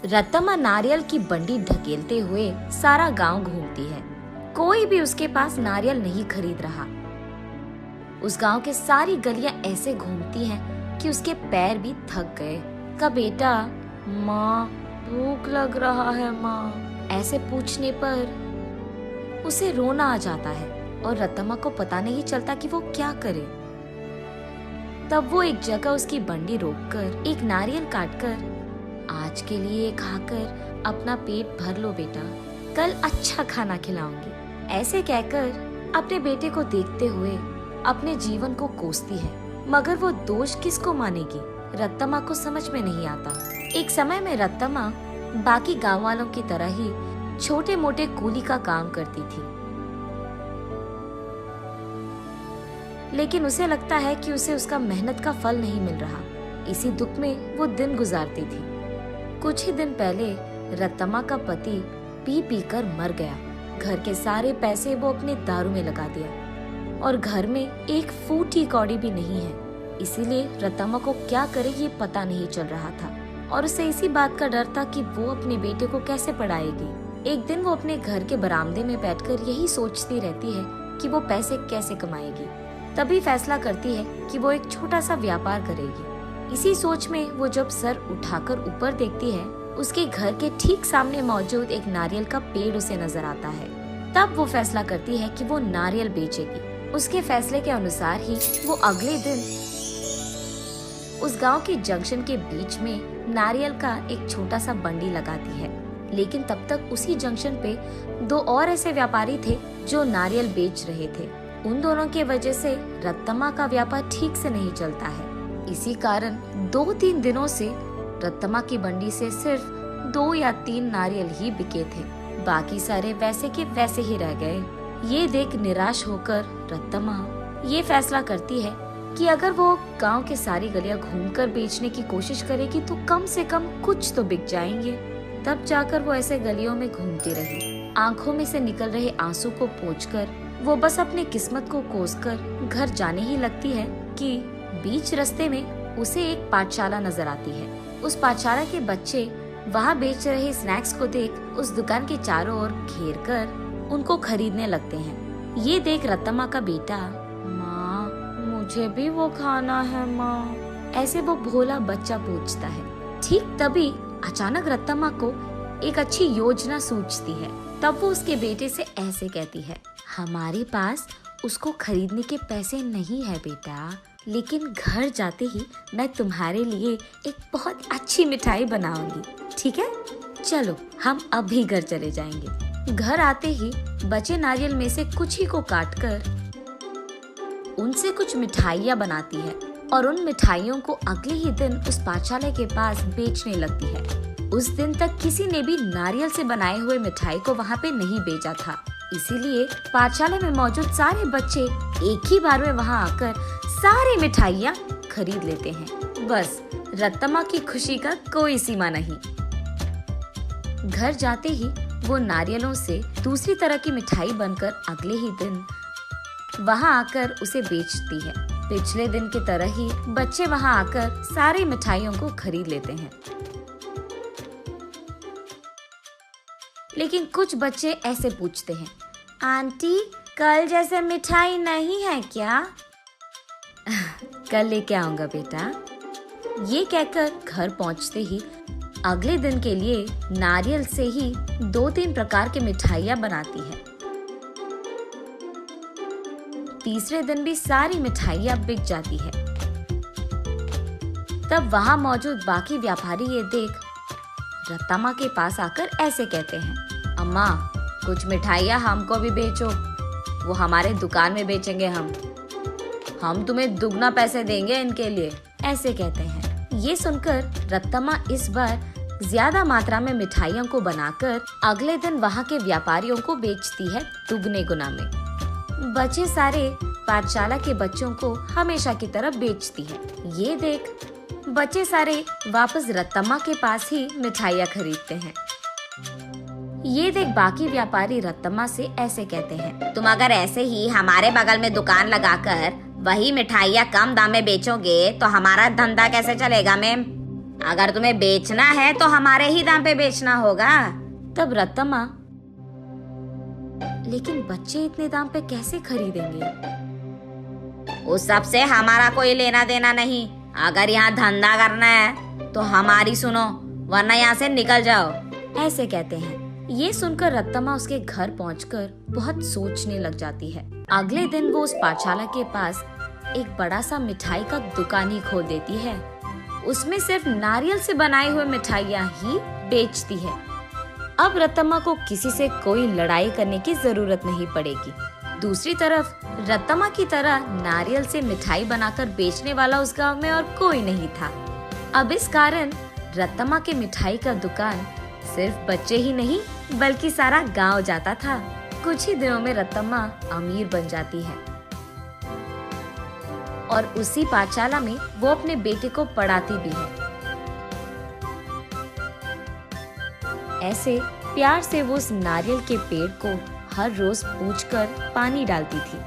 रत्तम्मा नारियल की बंडी ढकेलते हुए सारा गांव घूमती है। कोई भी उसके पास नारियल नहीं खरीद रहा। उस गांव के सारी गलियां ऐसे घूमती हैं कि उसके पैर भी थक गए। का बेटा, माँ भूख लग रहा है माँ, ऐसे पूछने पर उसे रोना आ जाता है और रत्तम्मा को पता नहीं चलता कि वो क्या करे। तब वो एक जगह उसकी बंडी रोककर एक नारियल काटकर, आज के लिए खाकर अपना पेट भर लो बेटा, कल अच्छा खाना खिलाऊंगी, ऐसे कहकर अपने बेटे को देखते हुए अपने जीवन को कोसती है। मगर वो दोष किसको मानेगी, रत्तम्मा को समझ में नहीं आता। एक समय में रत्तम्मा बाकी गांव वालों की तरह ही छोटे मोटे कूली का काम करती थी, लेकिन उसे लगता है कि उसे उसका मेहनत का फल नहीं मिल रहा। इसी दुख में वो दिन गुजारती थी। कुछ ही दिन पहले रत्तम्मा का पति पी पी कर मर गया। घर के सारे पैसे वो अपने दारू में लगा दिया और घर में एक फूटी कौड़ी भी नहीं है। इसीलिए रत्तम्मा को क्या करे ये पता नहीं चल रहा था और उसे इसी बात का डर था कि वो अपने बेटे को कैसे पढ़ाएगी। एक दिन वो अपने घर के बरामदे में बैठकर यही सोचती रहती है कि वो पैसे कैसे कमाएगी। तभी फैसला करती है कि वो एक छोटा सा व्यापार करेगी। इसी सोच में वो जब सर उठाकर ऊपर देखती है, उसके घर के ठीक सामने मौजूद एक नारियल का पेड़ उसे नजर आता है। तब वो फैसला करती है कि वो नारियल बेचेगी। उसके फैसले के अनुसार ही वो अगले दिन उस गांव के जंक्शन के बीच में नारियल का एक छोटा सा बंडी लगाती है। लेकिन तब तक उसी जंक्शन पे दो और ऐसे व्यापारी थे जो नारियल बेच रहे थे। उन दोनों की वजह से रत्तम्मा का व्यापार ठीक से नहीं चलता है। इसी कारण 2-3 दिनों से रत्तम्मा की बंडी से सिर्फ 2 या 3 नारियल ही बिके थे। बाकी सारे वैसे के वैसे ही रह गए। ये देख निराश होकर रत्तम्मा ये फैसला करती है कि अगर वो गांव के सारी गलियां घूमकर बेचने की कोशिश करेगी तो कम से कम कुछ तो बिक जाएंगे। तब जाकर वो ऐसे गलियों में घूमती रही। आंखों में से निकल रहे आंसू को पोंछकर वो बस अपनी किस्मत को कोसकर घर जाने ही लगती है कि बीच रास्ते में उसे एक पाठशाला नजर आती है। उस पाठशाला के बच्चे वहाँ बेच रहे स्नैक्स को देख उस दुकान के चारों ओर घेर कर उनको खरीदने लगते हैं। ये देख रत्तम्मा का बेटा, माँ मुझे भी वो खाना है माँ, ऐसे वो भोला बच्चा पूछता है। ठीक तभी अचानक रत्तम्मा को एक अच्छी योजना सूझती है। तब वो उसके बेटे से ऐसे कहती है, हमारे पास उसको खरीदने के पैसे नहीं है बेटा, लेकिन घर जाते ही मैं तुम्हारे लिए एक बहुत अच्छी मिठाई बनाऊंगी, ठीक है? चलो हम अभी घर चले जाएंगे। घर आते ही बचे नारियल में से कुछ ही को काटकर उनसे कुछ मिठाइयाँ बनाती है और उन मिठाइयों को अगले ही दिन उस पाठशाला के पास बेचने लगती है। उस दिन तक किसी ने भी नारियल से बनाए हुए मिठाई को वहाँ पे नहीं बेचा था, इसीलिए पाठशाला में मौजूद सारे बच्चे एक ही बार में वहाँ आकर सारी मिठाइयाँ खरीद लेते हैं। बस रत्तम्मा की खुशी का कोई सीमा नहीं। घर जाते ही वो नारियलों से दूसरी तरह की मिठाई बनकर अगले ही दिन वहाँ आकर उसे बेचती है। पिछले दिन की तरह ही बच्चे वहाँ आकर सारी मिठाइयों को खरीद लेते हैं। लेकिन कुछ बच्चे ऐसे पूछते हैं, आंटी कल जैसे मिठाई नहीं है क्या? कल लेके आऊंगा बेटा। ये कहकर घर पहुंचते ही अगले दिन के लिए नारियल से ही 2-3 प्रकार की मिठाइयाँ बनाती है। तीसरे दिन भी सारी मिठाइयाँ बिक जाती है। तब वहाँ मौजूद बाकी व्यापारी ये देख रत्तम्मा के पास आकर ऐसे कहते हैं, अम्मा कुछ मिठाइयाँ हमको भी बेचो, वो हमारे दुकान में बेचेंगे हम तुम्हें दुगना पैसे देंगे इनके लिए, ऐसे कहते हैं। ये सुनकर रत्तम्मा इस बार ज्यादा मात्रा में मिठाइयों को बनाकर अगले दिन वहाँ के व्यापारियों को बेचती है दुगने गुना में। बचे सारे पाठशाला के बच्चों को हमेशा की तरह बेचती है। ये देख बच्चे सारे वापस रत्तम्मा के पास ही मिठाइयाँ खरीदते हैं। ये देख बाकी व्यापारी रत्तम्मा से ऐसे कहते हैं, तुम अगर ऐसे ही हमारे बगल में दुकान लगाकर वही मिठाइयाँ कम दाम में बेचोगे तो हमारा धंधा कैसे चलेगा मैम? अगर तुम्हें बेचना है तो हमारे ही दाम पे बेचना होगा। तब रत्तम्मा, लेकिन बच्चे इतने दाम पे कैसे खरीदेंगे? उस सब से हमारा कोई लेना देना नहीं। अगर यहाँ धंधा करना है तो हमारी सुनो, वरना यहाँ से निकल जाओ। ऐसे कहते हैं। ये सुनकर रत्तम्मा उसके घर पहुंचकर बहुत सोचने लग जाती है। अगले दिन वो उस पाठशाला के पास एक बड़ा सा मिठाई का दुकान ही खोल देती है। उसमें सिर्फ नारियल से बनाई हुई मिठाइयाँ ही बेचती है। अब रत्तम्मा को किसी से कोई लड़ाई करने की जरूरत नहीं पड़ेगी। दूसरी तरफ रत्तम्मा की तरह नारियल से मिठाई बनाकर बेचने वाला उस गांव में और कोई नहीं था। अब इस कारण रत्तम्मा के मिठाई का दुकान सिर्फ बच्चे ही नहीं बल्कि सारा गांव जाता था। कुछ ही दिनों में रत्तम्मा अमीर बन जाती है और उसी पाठशाला में वो अपने बेटे को पढ़ाती भी है। ऐसे प्यार से वो उस नारियल के पेड़ को हर रोज पूछकर पानी डालती थी।